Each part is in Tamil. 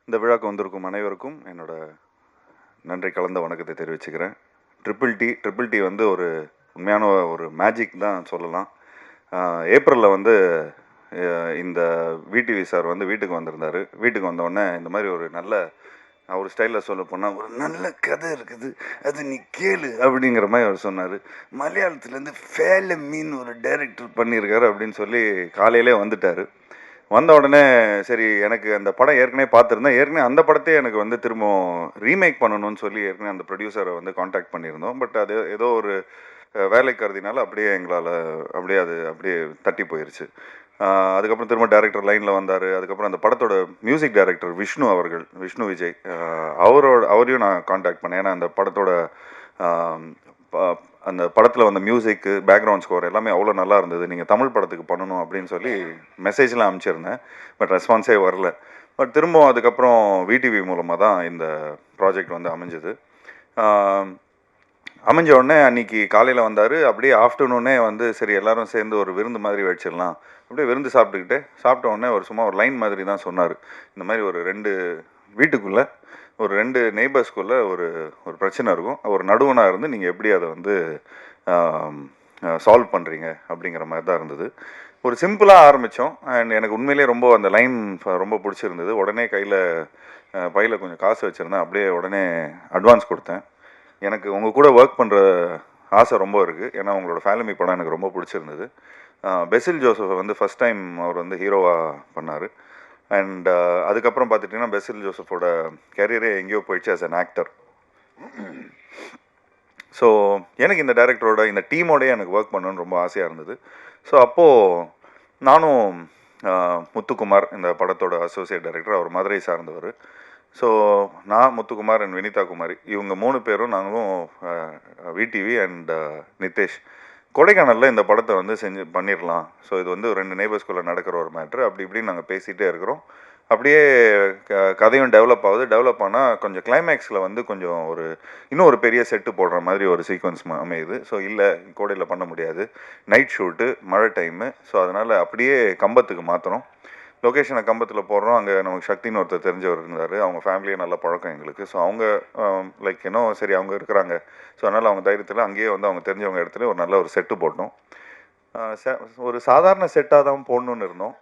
இந்த விழாக்கு வந்திருக்கும் அனைவருக்கும் என்னோட நன்றி கலந்த வணக்கத்தை தெரிவிச்சுக்கிறேன். ட்ரிபிள் டி வந்து ஒரு உண்மையான ஒரு மேஜிக் தான் சொல்லலாம். ஏப்ரலில் வந்து இந்த விடிவி சார் வந்து வீட்டுக்கு வந்திருந்தார். வீட்டுக்கு வந்தோடனே இந்த மாதிரி ஒரு நல்ல அவர் ஸ்டைலில் சொல்ல போனால் ஒரு நல்ல கதை இருக்குது, அது நீ கேளு அப்படிங்கிற மாதிரி அவர் சொன்னார். மலையாளத்துலேருந்து ஃபேல மீன் ஒரு டைரக்டர் பண்ணியிருக்காரு அப்படின்னு சொல்லி காலையிலே வந்துட்டார். வந்த உடனே சரி, எனக்கு அந்த படம் ஏற்கனவே பார்த்துருந்தேன். ஏற்கனவே அந்த படத்தையே எனக்கு வந்து திரும்ப ரீமேக் பண்ணணும்னு சொல்லி ஏற்கனவே அந்த ப்ரொடியூசரை வந்து காண்டாக்ட் பண்ணியிருந்தோம். பட் அது ஏதோ ஒரு வேலை கருதினால அப்படியே எங்களால் அப்படியே தட்டி போயிருச்சு. அதுக்கப்புறம் திரும்ப டேரக்டர் லைனில் வந்தார். அதுக்கப்புறம் அந்த படத்தோட மியூசிக் டைரக்டர் விஷ்ணு விஜய், அவரையும் நான் காண்டாக்ட் பண்ணேன். ஏன்னா அந்த படத்தோட அந்த படத்தில் வந்த மியூசிக்கு, பேக்ரவுண்ட் ஸ்கோர் எல்லாமே அவ்வளோ நல்லா இருந்தது. நீங்கள் தமிழ் படத்துக்கு பண்ணணும் அப்படின்னு சொல்லி மெசேஜ்லாம் அனுப்பிச்சிருந்தேன். பட் ரெஸ்பான்ஸே வரல. பட் திரும்பவும் அதுக்கப்புறம் விடிவி மூலமாக தான் இந்த ப்ராஜெக்ட் வந்து அமைஞ்சது. அமைஞ்ச உடனே அன்றைக்கி காலையில் வந்தார். அப்படியே ஆஃப்டர்நூனே வந்து சரி எல்லோரும் சேர்ந்து ஒரு விருந்து மாதிரி வச்சிடலாம், அப்படியே விருந்து சாப்பிட்ட உடனே ஒரு சும்மா ஒரு லைன் மாதிரி தான் சொன்னார். இந்த மாதிரி ஒரு 2 வீட்டுக்குள்ளே ஒரு 2 நெய்பர்ஸ்குள்ளே ஒரு ஒரு பிரச்சனை இருக்கும், ஒரு நடுவனாக இருந்து நீங்கள் எப்படி அதை வந்து சால்வ் பண்ணுறீங்க அப்படிங்கிற மாதிரி தான் இருந்தது. ஒரு சிம்பிளாக ஆரம்பித்தோம். அண்ட் எனக்கு உண்மையிலேயே ரொம்ப அந்த லைன் ரொம்ப பிடிச்சிருந்தது. உடனே பையில் கொஞ்சம் காசு வச்சுருந்தேன். அப்படியே உடனே அட்வான்ஸ் கொடுத்தேன். எனக்கு உங்கள் கூட ஒர்க் பண்ணுற ஆசை ரொம்ப இருக்குது. ஏன்னா உங்களோட ஃபேமிலி படம் எனக்கு ரொம்ப பிடிச்சிருந்தது. பெசில் ஜோசஃபை வந்து ஃபஸ்ட் டைம் அவர் வந்து ஹீரோவாக பண்ணார். அண்ட் அதுக்கப்புறம் பார்த்துட்டிங்கன்னா பெசில் ஜோசஃபோட கேரியரே எங்கேயோ போயிடுச்சு ஆஸ் அன் ஆக்டர். ஸோ எனக்கு இந்த டைரக்டரோட இந்த டீமோடய எனக்கு ஒர்க் பண்ணணுன்னு ரொம்ப ஆசையாக இருந்தது. ஸோ அப்போது நானும் முத்துக்குமார், இந்த படத்தோட அசோசியேட் டைரக்டர், அவர் மதுரை சார்ந்தவர். ஸோ நான், முத்துக்குமார் அண்ட் வினிதா குமாரி, இவங்க 3 பேரும் நாங்களும் விடிவி அண்ட் நிதேஷ் கொடைக்கானலில் இந்த படத்தை வந்து பண்ணிடலாம். ஸோ இது வந்து 2 நெய்பர்ஸ்குள்ளே நடக்கிற ஒரு மேட்ரு, அப்படி இப்படின்னு நாங்கள் பேசிகிட்டே இருக்கிறோம். அப்படியே கதையும் டெவலப் ஆனால் கொஞ்சம் கிளைமேக்ஸில் வந்து கொஞ்சம் இன்னும் ஒரு பெரிய செட்டு போடுற மாதிரி ஒரு சீக்வன்ஸ் அமையுது. ஸோ இல்லை, கோடையில் பண்ண முடியாது, நைட் ஷூட்டு, மழை டைமு. ஸோ அதனால் அப்படியே கம்பத்துக்கு மாற்றணும். லொக்கேஷனை கம்பத்தில் போடுறோம். அங்கே நமக்கு சக்தின்னு ஒருத்தர் தெரிஞ்சவர் இருந்தார். அவங்க ஃபேமிலியே நல்ல பழக்கம் எங்களுக்கு. ஸோ அவங்க லைக் சரி அவங்க இருக்கிறாங்க. ஸோ அதனால் அவங்க தைரியத்தில் அங்கேயே வந்து அவங்க தெரிஞ்சவங்க இடத்துல ஒரு நல்ல ஒரு செட்டு போட்டோம். ஒரு சாதாரண செட்டாக தான் போடணுன்னு இருந்தோம்.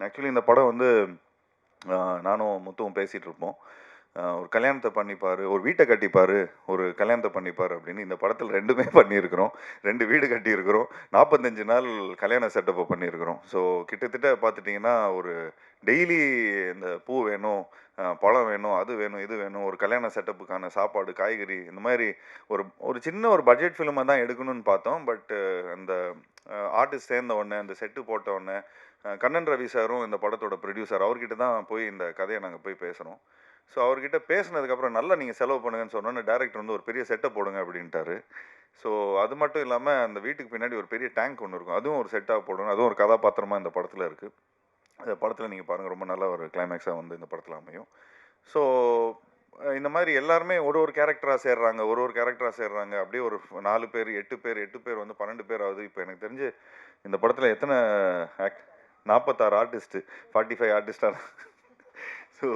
ஆக்சுவலி இந்த படம் வந்து நானும் முத்துவும் பேசிகிட்டு இருப்போம். ஒரு கல்யாணத்தை பண்ணிப்பார், ஒரு வீட்டை கட்டிப்பார், ஒரு கல்யாணத்தை பண்ணிப்பார் அப்படின்னு. இந்த படத்தில் 2மே பண்ணியிருக்கிறோம். 2 வீடு கட்டியிருக்கிறோம், 45 நாள் கல்யாண செட்டப்பை பண்ணியிருக்கிறோம். ஸோ கிட்டத்தட்ட பார்த்துட்டிங்கன்னா ஒரு டெய்லி இந்த பூ வேணும், பழம் வேணும், அது வேணும், இது வேணும், ஒரு கல்யாண செட்டப்புக்கான சாப்பாடு, காய்கறி, இந்த மாதிரி ஒரு சின்ன ஒரு பட்ஜெட் ஃபிலிமை தான் எடுக்கணும்னு பார்த்தோம். பட்டு அந்த ஆர்டிஸ்ட் சேர்ந்த உடனே, அந்த செட்டு போட்ட உடனே, கண்ணன் ரவி சாரும் இந்த படத்தோட ப்ரொடியூசர், அவர்கிட்ட தான் போய் இந்த கதையை நாங்கள் போய் பேசுகிறோம். ஸோ அவர்கிட்ட பேசினதுக்கப்புறம் நல்லா நீங்கள் செலவு பண்ணுங்கன்னு சொன்னோன்னே டேரக்டர் வந்து ஒரு பெரிய செட்டப் போடுங்க அப்படின்ட்டாரு. ஸோ அது மட்டும் இல்லாமல் அந்த வீட்டுக்கு பின்னாடி ஒரு பெரிய டேங்க் ஒன்று இருக்கும், அதுவும் ஒரு செட்டாக போடணும். அதுவும் ஒரு கதாபாத்திரமாக இந்த படத்தில் இருக்குது. அந்த படத்தில் நீங்கள் பாருங்கள், ரொம்ப நல்ல ஒரு கிளைமேக்ஸாக வந்து இந்த படத்தில் அமையும். ஸோ இந்த மாதிரி எல்லாருமே ஒரு கேரக்டராக சேர்றாங்க. அப்படியே ஒரு 4 பேர் 8 பேர் 8 பேர் வந்து 12 பேர் ஆகுது. இப்போ எனக்கு தெரிஞ்சு இந்த படத்தில் எத்தனை 46 ஆர்டிஸ்ட்டு, 45 ஆர்டிஸ்டாக. ஸோ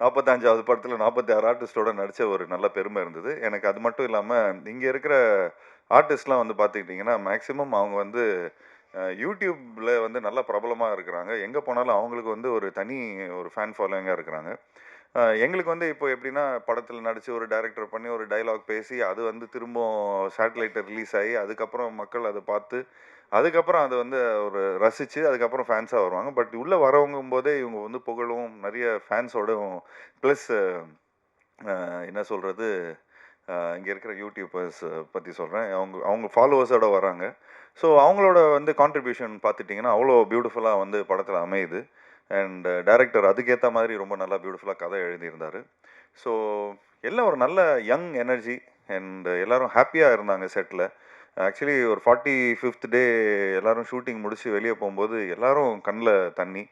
45வது படத்தில் 46 ஆர்டிஸ்டோடு நடித்த ஒரு நல்ல பெருமை இருந்தது எனக்கு. அது மட்டும் இல்லாமல் இங்கே இருக்கிற ஆர்டிஸ்ட்லாம் வந்து பார்த்துக்கிட்டிங்கன்னா மேக்ஸிமம் அவங்க வந்து யூடியூப்பில் வந்து நல்லா பிரபலமாக இருக்கிறாங்க. எங்கே போனாலும் அவங்களுக்கு வந்து ஒரு தனி ஒரு ஃபேன் ஃபாலோவிங்காக இருக்கிறாங்க. எங்களுக்கு வந்து இப்போ எப்படின்னா, படத்தில் நடித்து ஒரு டைரக்டர் பண்ணி ஒரு டைலாக் பேசி அது வந்து திரும்ப சேட்டலைட்டில் ரிலீஸ் ஆகி அதுக்கப்புறம் மக்கள் அதை பார்த்து அதுக்கப்புறம் அதை வந்து ஒரு ரசித்து அதுக்கப்புறம் ஃபேன்ஸாக வருவாங்க. பட் உள்ளே வரவங்கும் போதே இவங்க வந்து புகழும் நிறைய ஃபேன்ஸோடும் ப்ளஸ் என்ன சொல்கிறது, இங்கே இருக்கிற யூடியூபர்ஸ் பற்றி சொல்கிறேன், அவங்க ஃபாலோவர்ஸோடு வராங்க. ஸோ அவங்களோட வந்து கான்ட்ரிபியூஷன் பார்த்துட்டிங்கன்னா அவ்வளோ பியூட்டிஃபுல்லாக வந்து படத்தில் அமையுது. அண்ட் டைரக்டர் அதுக்கேற்ற மாதிரி ரொம்ப நல்லா பியூட்டிஃபுல்லாக கதை எழுதியிருந்தார். ஸோ எல்லாம் ஒரு நல்ல யங் எனர்ஜி அண்ட் எல்லோரும் ஹாப்பியாக இருந்தாங்க செட்டில். ஆக்சுவலி ஒரு 45th டே எல்லாரும் ஷூட்டிங் முடிச்சு வெளியே போகும்போது எல்லாரும் கண்ணில் தண்ணி.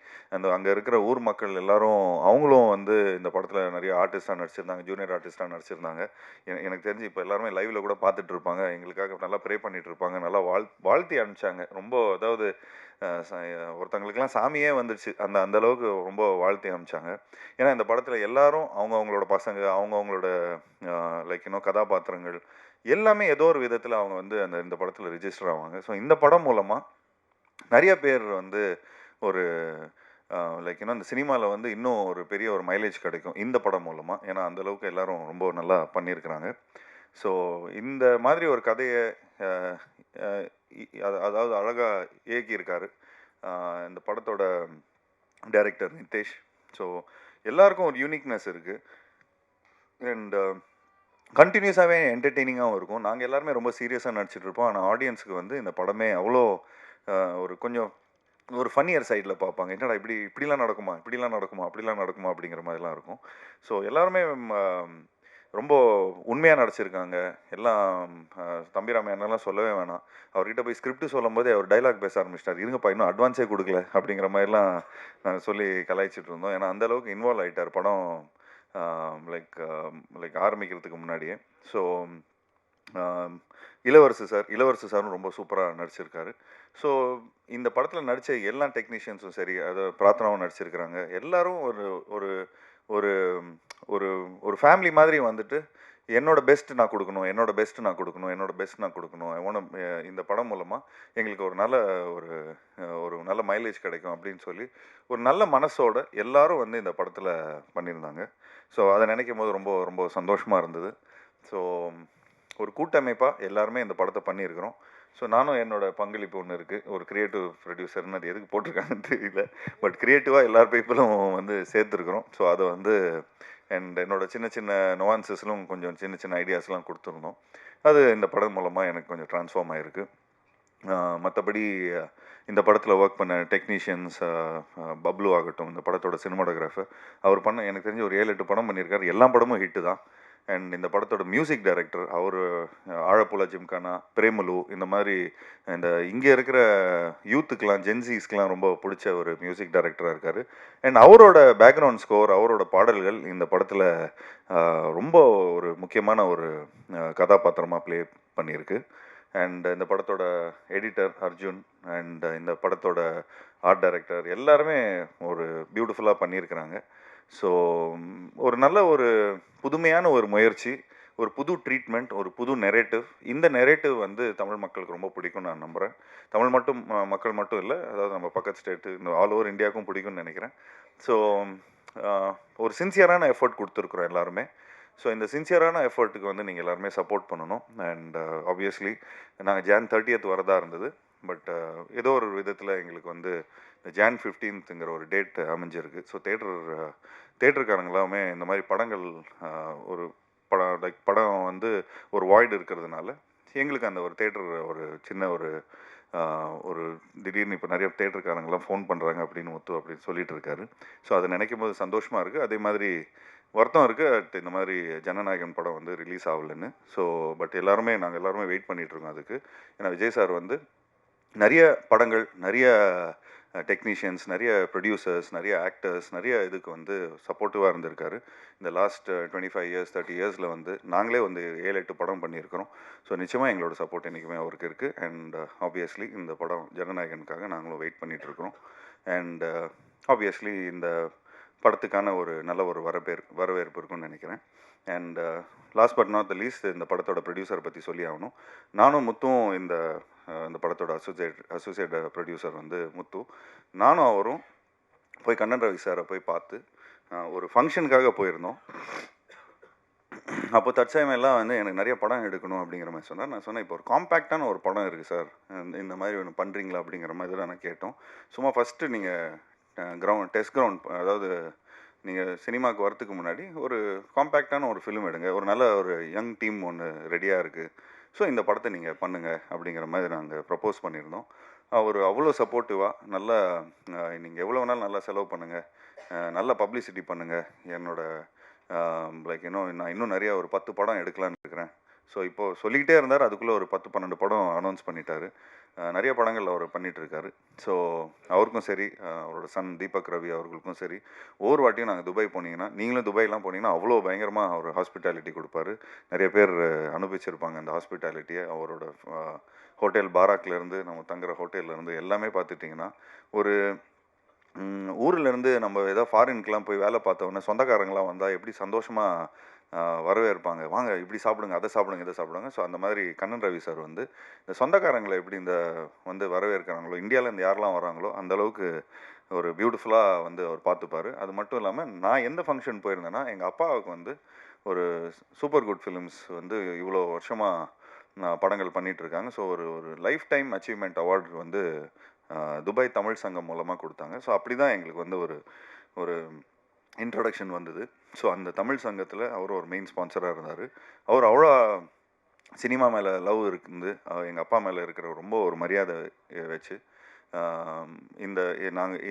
அங்கே இருக்கிற ஊர் மக்கள் எல்லாரும் அவங்களும் வந்து இந்த படத்தில் நிறைய ஆர்டிஸ்டாக நடிச்சிருந்தாங்க, ஜூனியர் ஆர்டிஸ்டாக நடிச்சிருந்தாங்க. எனக்கு தெரிஞ்சு இப்போ எல்லாருமே லைவில் கூட பார்த்துட்டு இருப்பாங்க, எங்களுக்காக நல்லா ப்ரே பண்ணிட்டு இருப்பாங்க, நல்லா வாழ்த்தி அனுப்பிச்சாங்க. ரொம்ப அதாவது ஒருத்தங்களுக்கெல்லாம் சாமியே வந்துடுச்சு, அந்த அளவுக்கு ரொம்ப வாழ்த்தி அனுப்பிச்சாங்க. ஏன்னா இந்த படத்தில் எல்லாரும் அவங்கவுங்களோட பசங்க, அவங்கவுங்களோட லைக் இன்னும் கதாபாத்திரங்கள் எல்லாமே ஏதோ ஒரு விதத்தில் அவங்க வந்து இந்த படத்தில் ரிஜிஸ்டர் ஆவாங்க. ஸோ இந்த படம் மூலமாக நிறைய பேர் வந்து ஒரு லைக் இன்னும் இந்த சினிமாவில் வந்து இன்னும் ஒரு பெரிய ஒரு மைலேஜ் கிடைக்கும் இந்த படம் மூலமாக. ஏன்னா அந்தளவுக்கு எல்லாரும் ரொம்ப நல்லா பண்ணியிருக்கிறாங்க. ஸோ இந்த மாதிரி ஒரு கதையை அதாவது அழகாக இயக்கியிருக்காரு இந்த படத்தோட டைரக்டர் நிதேஷ். ஸோ எல்லாருக்கும் ஒரு யூனிக்னஸ் இருக்குது அண்ட் கண்டினியூஸாகவே என்டர்டெய்னிங்காகவும் இருக்கும். நாங்கள் எல்லாருமே ரொம்ப சீரியஸாக நடிச்சிட்டு இருப்போம். ஆனால் ஆடியன்ஸுக்கு வந்து இந்த படமே அவ்வளோ ஒரு கொஞ்சம் ஒரு ஃபன்னியர் சைடில் பார்ப்பாங்க. என்னடா இப்படிலாம் நடக்குமா, அப்படிலாம் நடக்குமா அப்படிங்கிற மாதிரிலாம் இருக்கும். ஸோ எல்லாருமே ரொம்ப உண்மையாக நடிச்சிருக்காங்க. எல்லாம் தம்பிராமையா என்னெல்லாம் சொல்லவே வேணாம். அவர்கிட்ட போய் ஸ்கிரிப்ட் சொல்லும்போதே அவர் டைலாக் பேச ஆரம்பிச்சிட்டார். இருங்கப்பா இன்னும் அட்வான்ஸே கொடுக்கல அப்படிங்கிற மாதிரிலாம் சொல்லி கலாய்ச்சிட்டு இருந்தோம். ஏன்னா அந்தளவுக்கு இன்வால்வ் ஆகிட்டார் படம் லைக் ஆரம்பிக்கிறதுக்கு முன்னாடியே. ஸோ இளவரசு சாரும் ரொம்ப சூப்பராக நடிச்சிருக்காரு. ஸோ இந்த படத்தில் நடித்த எல்லா டெக்னீஷியன்ஸும் சரி, அதை பிரார்த்தனாவும் நடிச்சிருக்கிறாங்க. எல்லாரும் ஒரு ஒரு ஒரு ஒரு ஒரு ஃபேமிலி மாதிரி வந்துட்டு என்னோட பெஸ்ட் நான் கொடுக்கணும். இந்த படம் மூலமாக எங்களுக்கு ஒரு நல்ல மைலேஜ் கிடைக்கும் அப்படின்னு சொல்லி ஒரு நல்ல மனசோட எல்லாரும் வந்து இந்த படத்தில் பண்ணியிருந்தாங்க. ஸோ அதை நினைக்கும் போது ரொம்ப ரொம்ப சந்தோஷமாக இருந்தது. ஸோ ஒரு கூட்டமைப்பாக எல்லாருமே இந்த படத்தை பண்ணியிருக்கிறோம். ஸோ நானும் என்னோடய பங்களிப்பு ஒன்று இருக்குது. ஒரு க்ரியேட்டிவ் ப்ரொடியூசர்னு அது எதுக்கு போட்டிருக்காங்கன்னு தெரியல. பட் க்ரியேட்டிவாக எல்லார் பீப்புளும் வந்து சேர்த்துருக்குறோம். ஸோ அதை வந்து என்னோடய சின்ன சின்ன நுவான்சஸ்லும் கொஞ்சம் சின்ன சின்ன ஐடியாஸ்லாம் கொடுத்துருந்தோம். அது இந்த படம் மூலமாக எனக்கு கொஞ்சம் ட்ரான்ஸ்ஃபார்ம் ஆகிருக்கு. மற்றபடி இந்த படத்தில் ஒர்க் பண்ண டெக்னீஷியன்ஸ், பப்ளு ஆகட்டும், இந்த படத்தோட சினிமாட்டோகிராஃபர், அவர் எனக்கு தெரிஞ்சு ஒரு 7-8 படம் பண்ணியிருக்காரு. எல்லா படமும் ஹிட்டு தான். அண்ட் இந்த படத்தோட மியூசிக் டைரக்டர் அவர் ஆழப்புழா ஜிம்கானா, பிரேமலு, இந்த மாதிரி இங்கே இருக்கிற யூத்துக்கெலாம், ஜென்சிஸ்க்கெலாம் ரொம்ப பிடிச்ச ஒரு மியூசிக் டைரக்டராக இருக்கார். அண்ட் அவரோட பேக்ரவுண்ட் ஸ்கோர், அவரோட பாடல்கள் இந்த படத்தில் ரொம்ப ஒரு முக்கியமான ஒரு கதாபாத்திரமாக ப்ளே பண்ணியிருக்கு. அண்ட் இந்த படத்தோட எடிட்டர் அர்ஜுன் அண்ட் இந்த படத்தோட ஆர்ட் டைரக்டர் எல்லாருமே ஒரு பியூட்டிஃபுல்லாக பண்ணியிருக்கிறாங்க. ஸோ ஒரு நல்ல ஒரு புதுமையான ஒரு முயற்சி, ஒரு புது ட்ரீட்மெண்ட், ஒரு புது நெரேட்டிவ். இந்த நெரேட்டிவ் வந்து தமிழ் மக்களுக்கு ரொம்ப பிடிக்கும்னு நான் நம்புகிறேன். தமிழ் மக்கள் மட்டும் இல்லை, அதாவது நம்ம பக்கத்து ஸ்டேட்டு, இந்த ஆல் ஓவர் இந்தியாவுக்கும் பிடிக்கும்னு நினைக்கிறேன். ஸோ ஒரு சின்சியரான எஃபர்ட் கொடுத்துருக்குறோம் எல்லாருமே. ஸோ இந்த சின்சியரான எஃபர்ட்டுக்கு வந்து நீங்கள் எல்லாருமே சப்போர்ட் பண்ணணும். அண்ட் ஆப்வியஸ்லி நாங்கள் Jan 30th வரதா இருந்தது. பட் ஏதோ ஒரு விதத்தில் எங்களுக்கு வந்து இந்த Jan 15th ஒரு டேட் அமைஞ்சிருக்கு. ஸோ தேட்டருக்காரங்களாமே இந்த மாதிரி படங்கள் ஒரு படம் வந்து ஒரு வாய்டு இருக்கிறதுனால எங்களுக்கு அந்த ஒரு தேட்டர் ஒரு சின்ன ஒரு திடீர்னு இப்போ நிறைய தேட்டருக்காரங்களாம் ஃபோன் பண்ணுறாங்க அப்படின்னு சொல்லிட்டு இருக்காரு. ஸோ அதை நினைக்கும் போது சந்தோஷமாக இருக்குது. அதே மாதிரி வருத்தம் இருக்குது, இந்த மாதிரி ஜனநாயகன் படம் வந்து ரிலீஸ் ஆகலைன்னு. ஸோ பட் நாங்கள் எல்லாருமே வெயிட் பண்ணிகிட்ருக்கோம் அதுக்கு. ஏன்னா விஜய் சார் வந்து நிறைய படங்கள், நிறைய டெக்னீஷியன்ஸ், நிறைய ப்ரொடியூசர்ஸ், நிறைய ஆக்டர்ஸ், நிறைய இதுக்கு வந்து சப்போர்ட்டிவாக இருந்திருக்காரு. இந்த லாஸ்ட் 25 years 30 yearsல வந்து நாங்களே வந்து 7-8 படம் பண்ணியிருக்கிறோம். ஸோ நிச்சயமாக எங்களோட சப்போர்ட் என்றைக்குமே அவருக்கு இருக்குது. அண்ட் ஆப்வியஸ்லி இந்த படம் ஜனநாயகனுக்காக நாங்களும் வெயிட் பண்ணிகிட்ருக்குறோம். அண்ட் ஆப்வியஸ்லி இந்த படத்துக்கான ஒரு நல்ல ஒரு வரவேற்பு இருக்குன்னு நினைக்கிறேன். And last but not the least, இந்த படத்தோட ப்ரொடியூசரை பற்றி சொல்லி ஆகணும். நானும் முத்தும் இந்த படத்தோட அசோசியேட் ப்ரொடியூசர் வந்து முத்து. நானும் அவரும் போய் கண்ணன் ரவி சாரை போய் பார்த்து ஒரு ஃபங்க்ஷனுக்காக போயிருந்தோம். அப்போ தற்சமயம் எல்லாம் வந்து எனக்கு நிறைய படம் எடுக்கணும் அப்படிங்கிற மாதிரி சொன்னார். நான் சொன்னேன், இப்போ ஒரு காம்பேக்டான ஒரு படம் இருக்குது சார், இந்த மாதிரி ஒன்று பண்ணுறீங்களா அப்படிங்கிற மாதிரி தான் நான் கேட்டோம். சும்மா ஃபஸ்ட்டு நீங்கள் டெஸ்ட் கிரவுண்ட், அதாவது நீங்கள் சினிமாவுக்கு வரத்துக்கு முன்னாடி ஒரு காம்பேக்டான ஒரு ஃபிலிம் எடுங்க, ஒரு நல்ல ஒரு யங் டீம் ஒன்று ரெடியாக இருக்குது, ஸோ இந்த படத்தை நீங்கள் பண்ணுங்கள் அப்படிங்கிற மாதிரி நாங்கள் ப்ரப்போஸ் பண்ணியிருந்தோம். அவர் அவ்வளோ சப்போர்ட்டிவாக, நல்லா நீங்கள் எவ்வளோ வேணாலும் நல்லா செலவு பண்ணுங்கள், நல்ல பப்ளிசிட்டி பண்ணுங்கள், லைக் நான் இன்னும் நிறையா ஒரு 10 படம் எடுக்கலான்னு இருக்கிறேன், ஸோ இப்போது சொல்லிக்கிட்டே இருந்தார், அதுக்குள்ளே ஒரு 10-12 படம் அனௌன்ஸ் பண்ணிட்டார். நிறைய படங்கள் அவர் பண்ணிகிட்ருக்காரு. ஸோ அவருக்கும் சரி, அவரோட சன் தீபக் ரவி அவர்களுக்கும் சரி, ஒவ்வொரு வாட்டியும் நாங்கள் துபாய் போனீங்கன்னா, நீங்களும் துபாய்லாம் போனீங்கன்னா அவ்வளோ பயங்கரமாக அவர் ஹாஸ்பிட்டாலிட்டி கொடுப்பாரு. நிறைய பேர் அனுபவிச்சிருப்பாங்க அந்த ஹாஸ்பிட்டாலிட்டியை. அவரோட ஹோட்டல் பாராக்லேருந்து நம்ம தங்குற ஹோட்டல்லேருந்து எல்லாமே பார்த்துட்டிங்கன்னா, ஒரு ஊர்லேருந்து நம்ம ஏதோ ஃபாரின்க்கெலாம் போய் வேலை பார்த்தோன்னே சொந்தக்காரங்களாம் வந்தால் எப்படி சந்தோஷமாக வரவேற்பாங்க. வாங்க இப்படி சாப்பிடுங்க, அதை சாப்பிடுங்க, இதை சாப்பிடுங்க. ஸோ அந்த மாதிரி கண்ணன் ரவி சார் வந்து இந்த சொந்தக்காரங்களை எப்படி இந்த வந்து வரவேற்கிறாங்களோ, இந்தியாவிலேருந்து யாரெல்லாம் வராங்களோ அந்தளவுக்கு ஒரு பியூட்டிஃபுல்லாக வந்து அவர் பார்த்துப்பார். அது மட்டும் இல்லாமல் நான் எந்த ஃபங்க்ஷன் போயிருந்தேன்னா, எங்கள் அப்பாவுக்கு வந்து ஒரு சூப்பர் குட் ஃபிலிம்ஸ் வந்து இவ்வளோ வருஷமாக படங்கள் பண்ணிகிட்ருக்காங்க. ஸோ ஒரு ஒரு லைஃப் டைம் அச்சீவ்மெண்ட் அவார்டு வந்து துபாய் தமிழ் சங்கம் மூலமாக கொடுத்தாங்க. ஸோ அப்படி தான் எங்களுக்கு வந்து ஒரு ஒரு இன்ட்ரொடக்ஷன் வந்தது. ஸோ அந்த தமிழ் சங்கத்தில் அவர் ஒரு மெயின் ஸ்பான்சராக இருந்தார். அவர் அவ்வளோ சினிமா மேலே லவ் இருக்குது, எங்கள் அப்பா மேலே இருக்கிற ரொம்ப ஒரு மரியாதை வச்சு இந்த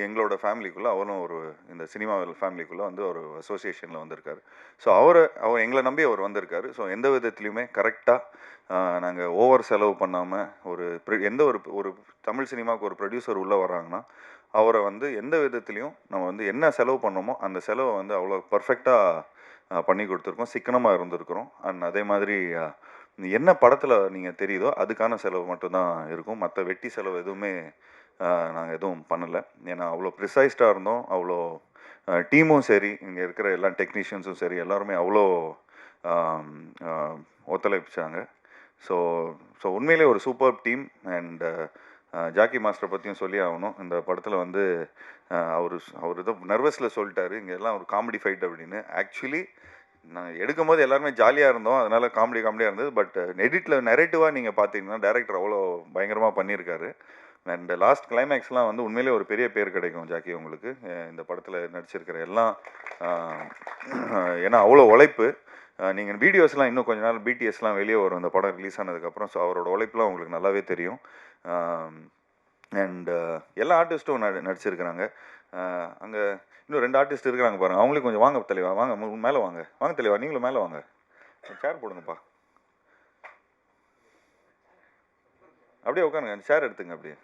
எங்களோட ஃபேமிலிக்குள்ளே அவரும் ஒரு இந்த சினிமா ஃபேமிலிக்குள்ளே வந்து ஒரு அசோசியேஷனில் வந்திருக்காரு. ஸோ அவர் எங்களை நம்பி அவர் வந்திருக்காரு. ஸோ எந்த விதத்துலையுமே கரெக்டாக நாங்கள் ஓவர் செலவு பண்ணாமல் எந்த ஒரு தமிழ் சினிமாவுக்கு ஒரு ப்ரொடியூசர் உள்ளே வராங்கன்னா அவரை வந்து எந்த விதத்துலேயும் நம்ம வந்து என்ன செலவு பண்ணோமோ அந்த செலவை வந்து அவ்வளோ பர்ஃபெக்டாக பண்ணி கொடுத்துருக்கோம், சிக்கனமாக இருந்திருக்கிறோம். அண்ட் அதே மாதிரி என்ன படத்தில் நீங்கள் தெரியுதோ அதுக்கான செலவு மட்டும்தான் இருக்கும். மற்ற வெட்டி செலவு எதுவுமே நாங்கள் எதுவும் பண்ணலை. ஏன்னா அவ்வளோ ப்ரிசைஸ்டாக இருந்தோம். அவ்வளோ டீமும் சரி, இங்கே இருக்கிற எல்லா டெக்னீஷியன்ஸும் சரி, எல்லாருமே அவ்வளோ ஒத்துழைப்பிச்சாங்க. ஸோ ஸோ உண்மையிலே ஒரு சூப்பர் டீம். அண்ட் ஜாக்கி மாஸ்டரை பற்றியும் சொல்லி ஆகணும். இந்த படத்தில் வந்து அவர் ஏதோ நர்வஸில் சொல்லிட்டாரு, இங்கே எல்லாம் ஒரு காமெடி ஃபைட் அப்படின்னு. ஆக்சுவலி நான் எடுக்கும்போது எல்லாருமே ஜாலியாக இருந்தோம், அதனால் காமெடியாக இருந்தது. பட் எடிட்டில் நெரேட்டிவாக நீங்கள் பார்த்தீங்கன்னா டேரக்டர் அவ்வளோ பயங்கரமாக பண்ணியிருக்காரு. அண்ட் லாஸ்ட் கிளைமேக்ஸ்லாம் வந்து உண்மையிலே ஒரு பெரிய பேர் கிடைக்கும் ஜாக்கி உங்களுக்கு, இந்த படத்தில் நடிச்சிருக்கிற எல்லாம். ஏன்னா அவ்வளோ உழைப்பு. நீங்கள் வீடியோஸ்லாம் இன்னும் கொஞ்ச நாள் பிடிஎஸ்லாம் வெளியே வரும் இந்த படம் ரிலீஸ் ஆனதுக்கப்புறம். ஸோ அவரோட உழைப்புலாம் உங்களுக்கு நல்லாவே தெரியும். அண்ட் எல்லா ஆர்டிஸ்ட்டும் நடிச்சிருக்கிறாங்க. அங்கே இன்னும் 2 ஆர்டிஸ்ட் இருக்கிறாங்க பாருங்கள், அவங்களே கொஞ்சம் வாங்க தெளிவா, வாங்க மேலே வாங்க, வாங்க தெளிவா, நீங்களும் மேலே வாங்க, சேர் போடுங்கப்பா, அப்படியே உட்காருங்க, சேர் எடுத்துங்க அப்படியே.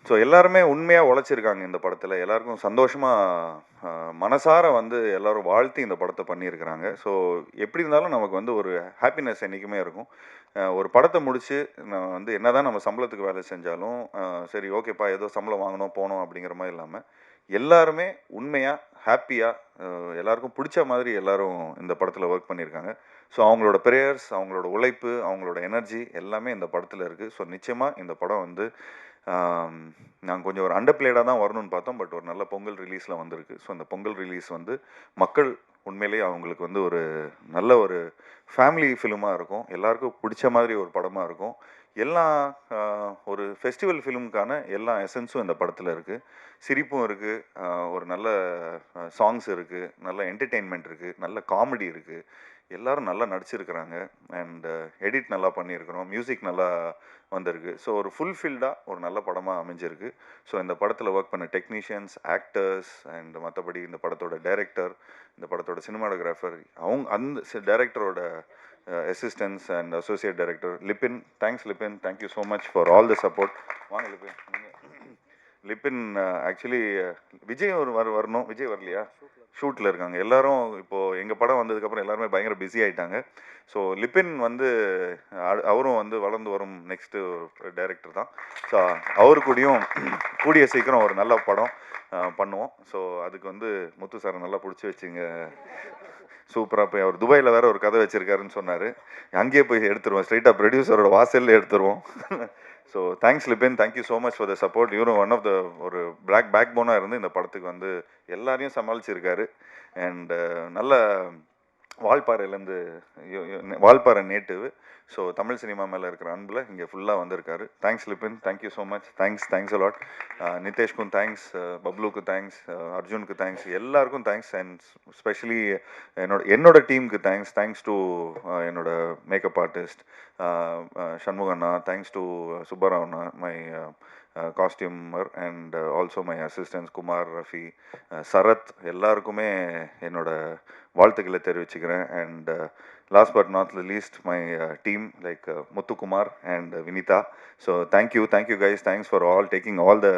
ஸோ எல்லாருமே உண்மையாக உழைச்சிருக்காங்க இந்த படத்தில். எல்லாருக்கும் சந்தோஷமாக மனசார வந்து எல்லோரும் வாழ்த்தி இந்த படத்தை பண்ணியிருக்கிறாங்க. ஸோ எப்படி இருந்தாலும் நமக்கு வந்து ஒரு ஹாப்பினஸ் என்றைக்குமே இருக்கும். ஒரு படத்தை முடித்து நான் வந்து என்ன தான் நம்ம சம்பளத்துக்கு வேலை செஞ்சாலும் சரி ஓகேப்பா ஏதோ சம்பளம் வாங்கணும் போனோம் அப்படிங்கிற மாதிரி இல்லாமல் எல்லாருமே உண்மையாக ஹாப்பியாக எல்லாருக்கும் பிடிச்ச மாதிரி எல்லோரும் இந்த படத்தில் ஒர்க் பண்ணியிருக்காங்க. ஸோ அவங்களோட ப்ரேயர்ஸ், அவங்களோட உழைப்பு, அவங்களோட எனர்ஜி எல்லாமே இந்த படத்தில் இருக்குது. ஸோ நிச்சயமாக இந்த படம் வந்து நாங்கள் கொஞ்சம் ஒரு அண்டர்பிளேடாக தான் வரணும்னு பார்த்தோம். பட் ஒரு நல்ல பொங்கல் ரிலீஸில் வந்திருக்கு. ஸோ அந்த பொங்கல் ரிலீஸ் வந்து மக்கள் உண்மையிலேயே அவங்களுக்கு வந்து ஒரு நல்ல ஒரு ஃபேமிலி ஃபிலிமாக இருக்கும், எல்லாருக்கும் பிடிச்ச மாதிரி ஒரு படமாக இருக்கும். எல்லா ஒரு ஃபெஸ்டிவல் ஃபிலிமுக்கான எல்லா எசன்ஸும் இந்த படத்தில் இருக்குது. சிரிப்பும் இருக்குது, ஒரு நல்ல சாங்ஸ் இருக்குது, நல்ல என்டர்டெயின்மெண்ட் இருக்குது, நல்ல காமெடி இருக்குது, எல்லோரும் நல்லா நடிச்சிருக்கிறாங்க. அண்ட் எடிட் நல்லா பண்ணியிருக்கிறோம், மியூசிக் நல்லா வந்திருக்கு. ஸோ ஒரு ஃபுல்ஃபில்டாக ஒரு நல்ல படமாக அமைஞ்சிருக்கு. ஸோ இந்த படத்தில் ஒர்க் பண்ண டெக்னீஷியன்ஸ், ஆக்டர்ஸ் அண்ட் மற்றபடி இந்த படத்தோட டைரக்டர், இந்த படத்தோட சினிமாட்டோகிராஃபர், அந்த டைரக்டரோட assistants and associate director Libin. Thanks Libin, thank you so much for all the support. வாங்க லிபின். லிபின் ஆக்சுவலி விஜய் வரணும், விஜய் வரலையா, ஷூட்டில் இருக்காங்க. எல்லோரும் இப்போது எங்கள் படம் வந்ததுக்கப்புறம் எல்லாருமே பயங்கர பிஸி ஆகிட்டாங்க. ஸோ லிபின் வந்து அவரும் வந்து வளர்ந்து வரும் நெக்ஸ்ட்டு டைரக்டர் தான். ஸோ அவரு கூடயும் கூடிய சீக்கிரம் ஒரு நல்ல படம் பண்ணுவோம். ஸோ அதுக்கு வந்து முத்து சாரை நல்லா பிடிச்சி வச்சுங்க, சூப்பராக போய் அவர் துபாயில் வேறு ஒரு கதை வச்சுருக்காருன்னு சொன்னார், அங்கேயே போய் எடுத்துருவோம், ஸ்ட்ரைட்டாக ப்ரொடியூசரோட வாசலில் எடுத்துருவோம். So thanks Libin, thank you so much for the support. இவரும் ஒன் ஆஃப் த ஒரு பேக் போனாக இருந்து இந்த படத்துக்கு வந்து எல்லாரையும் சமாளிச்சிருக்காரு. அண்டு நல்ல வால்பாறையிலேருந்து, Valparai native. So Tamil cinema மேலே இருக்கிற அன்பில் இங்கே ஃபுல்லாக வந்திருக்காரு. Thanks Libin, thank you so much. Thanks a lot. நிதேஷ்க்கும் தேங்க்ஸ், பப்ளுக்கு தேங்க்ஸ், அர்ஜுனுக்கு தேங்க்ஸ், எல்லாருக்கும் தேங்க்ஸ். அண்ட் ஸ்பெஷலி என்னோட டீமுக்கு தேங்க்ஸ் டு என்னோட மேக்கப் ஆர்டிஸ்ட் சண்முகண்ணா, தேங்க்ஸ் டு சுப்பராவண்ணா, my costumer and also my assistants Kumar, Rafi, Sarath எல்லாருக்குமே என்னோட வாழ்த்துக்களை தெரிவிச்சுக்கிறேன். And last but not least my team like Muthukumar and Vinitha. So thank you guys, thanks for all taking all the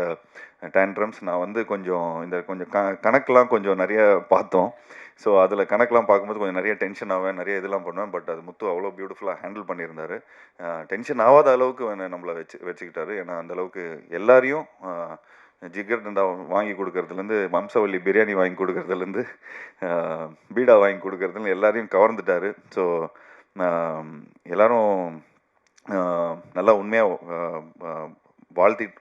tantrums. நான் வந்து கொஞ்சம் கணக்கெலாம் கொஞ்சம் நிறைய பார்த்தோம். ஸோ அதில் கணக்கெலாம் பார்க்கும்போது கொஞ்சம் நிறைய டென்ஷன் ஆவேன், நிறைய இதெல்லாம் பண்ணுவேன். பட் அது முத்து அவ்வளோ பியூட்டிஃபுல்லாக ஹேண்டில் பண்ணியிருந்தார். டென்ஷன் ஆகாத அளவுக்கு நம்மளை வச்சுக்கிட்டாரு. ஏன்னா அந்தளவுக்கு எல்லாரையும் ஜிகர் தண்டா வாங்கி கொடுக்கறதுலேருந்து, வம்சவள்ளி பிரியாணி வாங்கி கொடுக்கறதுலேருந்து, பீடா வாங்கி கொடுக்கறதுலேருந்து எல்லாரையும் கவர்ந்துட்டார். ஸோ எல்லோரும் நல்லா உண்மையாக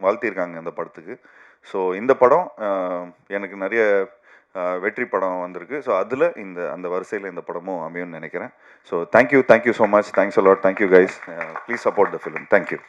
வாழ்த்தியிருக்காங்க இந்த படத்துக்கு. ஸோ இந்த படம் எனக்கு நிறைய வெற்றி படம் வந்திருக்கு. ஸோ அதில் அந்த வரிசையில் இந்த படமும் அமையும்னு நினைக்கிறேன். So thank you so much, thanks a lot, thank you guys, please support the film. Thank you.